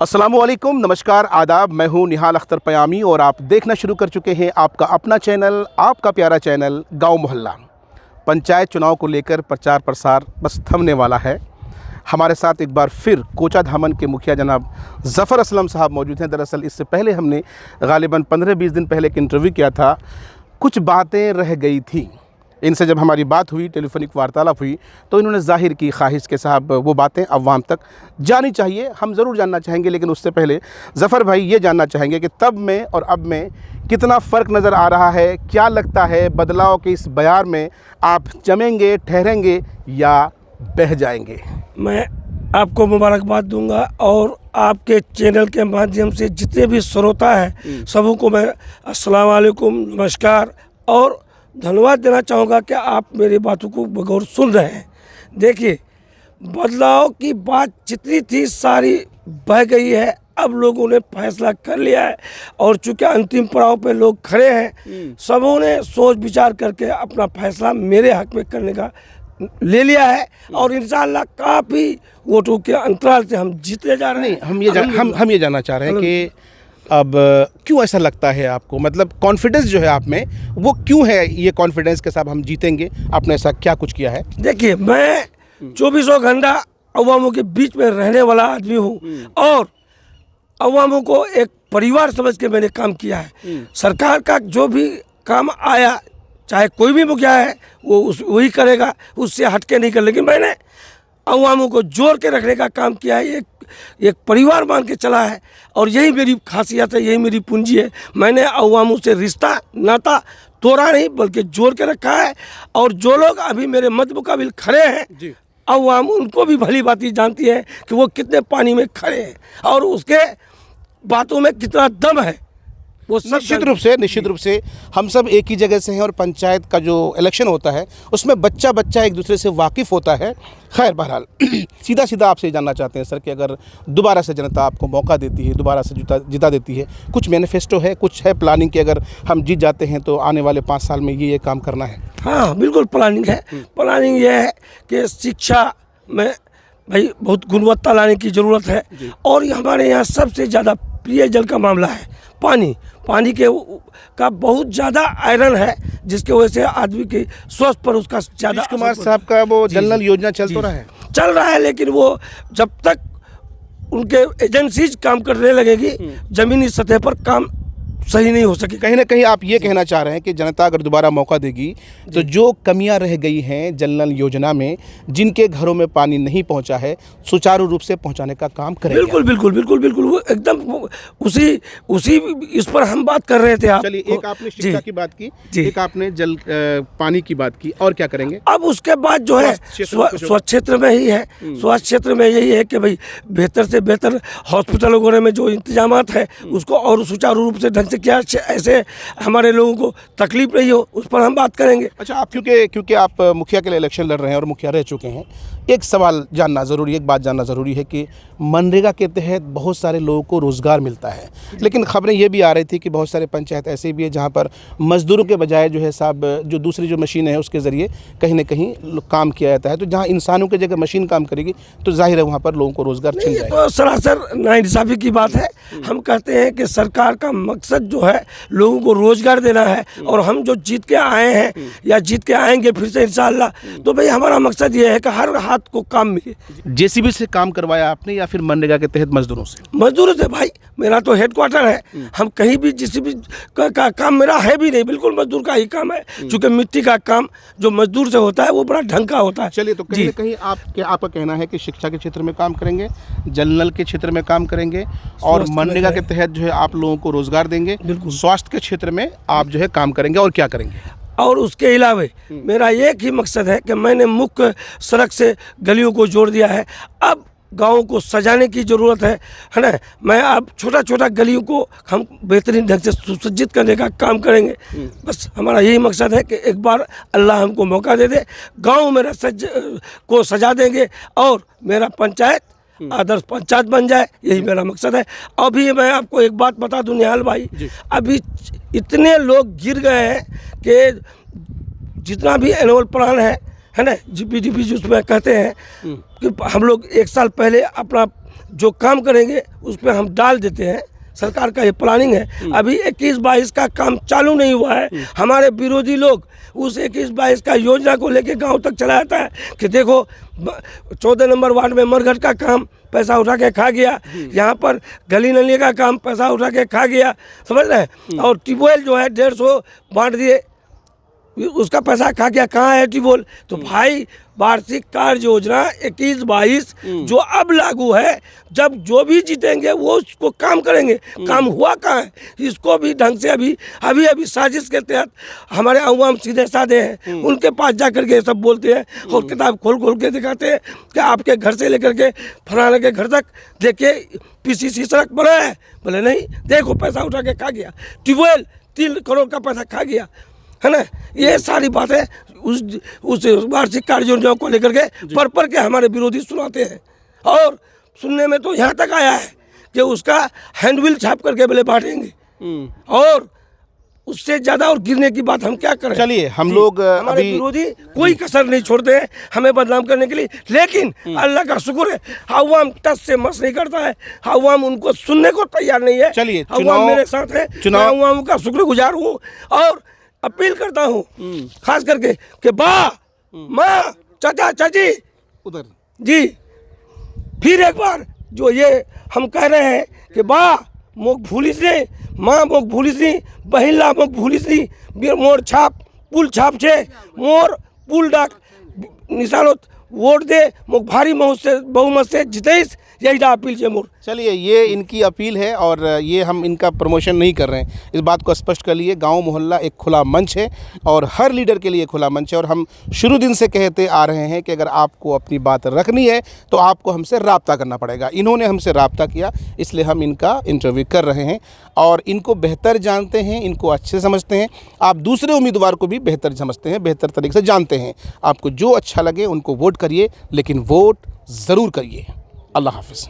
अस्सलामुअलैकुम, नमस्कार, आदाब। मैं हूं निहाल अख्तर पयामी और आप देखना शुरू कर चुके हैं आपका अपना चैनल, आपका प्यारा चैनल गांव मोहल्ला। पंचायत चुनाव को लेकर प्रचार प्रसार बस थमने वाला है। हमारे साथ एक बार फिर कोचा धामन के मुखिया जनाब ज़फ़र असलम साहब मौजूद हैं। दरअसल इससे पहले हमने गालिबन 15-20 दिन पहले एक इंटरव्यू किया था। कुछ बातें रह गई थी। इनसे जब हमारी बात हुई, टेलीफोनिक वार्तालाप हुई, तो इन्होंने जाहिर की ख्वाहिश के साहब वो बातें अवाम तक जानी चाहिए। हम ज़रूर जानना चाहेंगे, लेकिन उससे पहले ज़फ़र भाई ये जानना चाहेंगे कि तब में और अब में कितना फ़र्क नज़र आ रहा है। क्या लगता है बदलाव के इस बयार में आप जमेंगे, ठहरेंगे या बह जाएंगे? मैं आपको मुबारकबाद दूंगा और आपके चैनल के माध्यम से जितने भी श्रोता हैं सबों को मैं अस्सलाम वालेकुम, नमस्कार और धन्यवाद देना चाहूँगा कि आप मेरी बातों को बगौर सुन रहे हैं। देखिए, बदलाव की बात जितनी थी सारी बह गई है। अब लोगों ने फैसला कर लिया है और चूँकि अंतिम पड़ाव पे लोग खड़े हैं, सबों ने सोच विचार करके अपना फैसला मेरे हक में करने का ले लिया है और इंशाअल्लाह काफ़ी वोटों के अंतराल से हम जीतने जा रहे हैं। हम ये जानना चाह रहे हैं कि अब क्यों ऐसा लगता है आपको, मतलब कॉन्फिडेंस जो है आप में वो क्यों है, ये कॉन्फिडेंस के साथ हम जीतेंगे? आपने ऐसा क्या कुछ किया है? देखिए, मैं 24 घंटा अवामों के बीच में रहने वाला आदमी हूँ और अवामों को एक परिवार समझ के मैंने काम किया है। सरकार का जो भी काम आया, चाहे कोई भी मुखिया है वो वही करेगा, उससे हटके नहीं कर। लेकिन मैंने अवामों को जोड़ के रखने का काम किया है, एक परिवार मान के चला है और यही मेरी खासियत है, यही मेरी पूंजी है। मैंने अवामों से रिश्ता नाता तोड़ा नहीं बल्कि जोड़ के रखा है और जो लोग अभी मेरे मध्य मुकाबिल खड़े हैं, अवाम उनको भी भली बात जानती है कि वो कितने पानी में खड़े हैं और उसके बातों में कितना दम है। वो निश्चित रूप से हम सब एक ही जगह से हैं और पंचायत का जो इलेक्शन होता है उसमें बच्चा एक दूसरे से वाकिफ़ होता है। खैर, बहरहाल सीधा आपसे जानना चाहते हैं सर कि अगर दोबारा से जनता आपको मौका देती है, दोबारा से जिता देती है, कुछ मैनिफेस्टो है, कुछ है प्लानिंग कि अगर हम जीत जाते हैं तो आने वाले 5 साल में ये काम करना है? हाँ, बिल्कुल प्लानिंग है। प्लानिंग ये है कि शिक्षा में भाई बहुत गुणवत्ता लाने की ज़रूरत है और हमारे यहाँ सबसे ज़्यादा पेयजल का मामला है। पानी का बहुत ज़्यादा आयरन है, जिसके वजह से आदमी के स्वास्थ्य पर उसका ज़्यादा। कुमार साहब का वो जल नल योजना चल रहा है, लेकिन वो जब तक उनके एजेंसीज काम करने लगेगी ज़मीनी सतह पर काम सही नहीं हो सके। कहीं ना कहीं आप ये कहना चाह रहे हैं कि जनता अगर दोबारा मौका देगी तो जो कमियां रह गई हैं जल नल योजना में, जिनके घरों में पानी नहीं पहुंचा है, सुचारू रूप से पहुंचाने का काम करेंगे। बिल्कुल वो एकदम उसी इस पर हम बात कर रहे थे। चलिए, एक आपने शिक्षा की बात की, एक आपने पानी की बात की, और क्या करेंगे? अब उसके बाद जो है स्वास्थ्य क्षेत्र में ही है। स्वास्थ्य क्षेत्र में यही है कि भाई बेहतर से बेहतर हॉस्पिटल वगैरह में जो इंतजामात है उसको और सुचारू रूप से ढंग से क्या ऐसे हमारे लोगों को तकलीफ नहीं हो, उस पर हम बात करेंगे। अच्छा, आप क्योंकि आप मुखिया के लिए इलेक्शन लड़ रहे हैं और मुखिया रह चुके हैं, एक सवाल जानना ज़रूरी, एक बात जानना ज़रूरी है कि मनरेगा के तहत बहुत सारे लोगों को रोज़गार मिलता है, लेकिन खबरें ये भी आ रही थी कि बहुत सारे पंचायत ऐसे भी है जहाँ पर मज़दूरों के बजाय जो है साहब जो दूसरी जो मशीन है उसके ज़रिए कहीं ना कहीं काम किया जाता है। तो जहाँ इंसानों की जगह मशीन काम करेगी तो जाहिर है वहाँ पर लोगों को रोज़गार छिन जाएगा। तो सरासर नाइंसाफ़ी की बात है। हम कहते हैं कि सरकार का मकसद जो है लोगों को रोज़गार देना है और हम जो जीत के आए हैं या जीत के आएंगे फिर से इंशाअल्लाह, तो भाई हमारा मकसद ये है कि हर हाथ को काम मिले। जेसीबी से काम करवाया आपने या फिर मनरेगा के तहत मजदूरों से? मजदूरों से भाई, मेरा तो हेडक्वार्टर है। हम कहीं भी जेसीबी का काम मेरा है भी नहीं, बिल्कुल मजदूर का ही काम है। चूँकि मिट्टी का काम जो मजदूर से होता है वो बड़ा ढंग का होता है। चलिए, तो कहीं ना कहीं आपका कहना है कि शिक्षा के क्षेत्र में काम करेंगे, जल नल के क्षेत्र में काम करेंगे और मनरेगा के तहत जो है आप लोगों को रोज़गार देंगे, स्वास्थ्य के क्षेत्र में आप जो है काम करेंगे, और क्या करेंगे? और उसके अलावा मेरा एक ही मकसद है कि मैंने मुख्य सड़क से गलियों को जोड़ दिया है। अब गाँव को सजाने की ज़रूरत है ना। मैं अब छोटा गलियों को हम बेहतरीन ढंग से सुसज्जित करने का काम करेंगे। बस हमारा यही मकसद है कि एक बार अल्लाह हमको मौका दे दे, गाँव मेरा को सजा देंगे और मेरा पंचायत आदर्श पंचायत बन जाए, यही मेरा मकसद है। अभी मैं आपको एक बात बता दूं निहाल भाई, अभी इतने लोग गिर गए हैं कि जितना भी एनुअल प्लान है ना, जीपीडीपी जिसमें कहते हैं कि हम लोग 1 साल पहले अपना जो काम करेंगे उस पर हम डाल देते हैं। सरकार का ये प्लानिंग है। अभी 21-22 का काम चालू नहीं हुआ है। हमारे विरोधी लोग उस 21-22 का योजना को लेके गांव तक चला जाता है कि देखो 14 नंबर वार्ड में मरघट का काम पैसा उठा के खा गया, यहाँ पर गली नली का काम पैसा उठा के खा गया, समझ रहे हैं। और ट्यूबवेल जो है 150 बांट दिए, उसका पैसा खा गया। कहाँ है ट्यूबवेल? तो भाई वार्षिक कार्य योजना 21-22 जो अब लागू है, जब जो भी जीतेंगे वो उसको काम करेंगे। काम हुआ कहाँ है? इसको भी ढंग से अभी साजिश के तहत हमारे अवाम सीधे साधे हैं, उनके पास जा करके सब बोलते हैं और किताब खोल के दिखाते हैं कि आपके घर से लेकर के फलाने के घर तक देखिए PCC सड़क बना है। बोले नहीं, देखो पैसा उठा के खा गया। ट्यूबवेल 3 करोड़ का पैसा खा गया, है ना। ये सारी बातें उस वार्षिक कार्य योजना को लेकर के पर के हमारे विरोधी सुनाते हैं। और सुनने में तो यहाँ तक आया है कि उसका हैंडबिल छाप करके बोले बांटेंगे, और उससे ज्यादा और गिरने की बात हम क्या करें। चलिए हम लोग हमारे अभी विरोधी कोई कसर नहीं छोड़ते हैं हमें बदनाम करने के लिए, लेकिन अल्लाह का शुक्र है अवाम टस से मस नहीं करता है। अवाम उनको सुनने को तैयार नहीं है। चलिए, अवाम मेरे साथ है, मैं अवाम का शुक्रगुजार हूँ और अपील करता हूँ खास करके कि बा माँ चाचा चाची उधर जी, फिर एक बार जो ये हम कह रहे हैं कि बा मोक भूलिस नहीं, माँ मोक भूलिस नहीं, बहिला मोक भूलिस नहीं, मोर छाप पुल छाप छे, मोर पुल डाक निशानोत वोट दे, मोक भारी बहुमत से जितेस, यही अपील है मोर। चलिए, ये इनकी अपील है और ये हम इनका प्रमोशन नहीं कर रहे हैं, इस बात को स्पष्ट कर लिए। गांव मोहल्ला एक खुला मंच है और हर लीडर के लिए खुला मंच है, और हम शुरू दिन से कहते आ रहे हैं कि अगर आपको अपनी बात रखनी है तो आपको हमसे राब्ता करना पड़ेगा। इन्होंने हमसे राब्ता किया, इसलिए हम इनका इंटरव्यू कर रहे हैं और इनको बेहतर जानते हैं, इनको अच्छे समझते हैं। आप दूसरे उम्मीदवार को भी बेहतर समझते हैं, बेहतर तरीके से जानते हैं। आपको जो अच्छा लगे उनको वोट करिए, लेकिन वोट ज़रूर करिए। अल्लाह हाफ़िज़।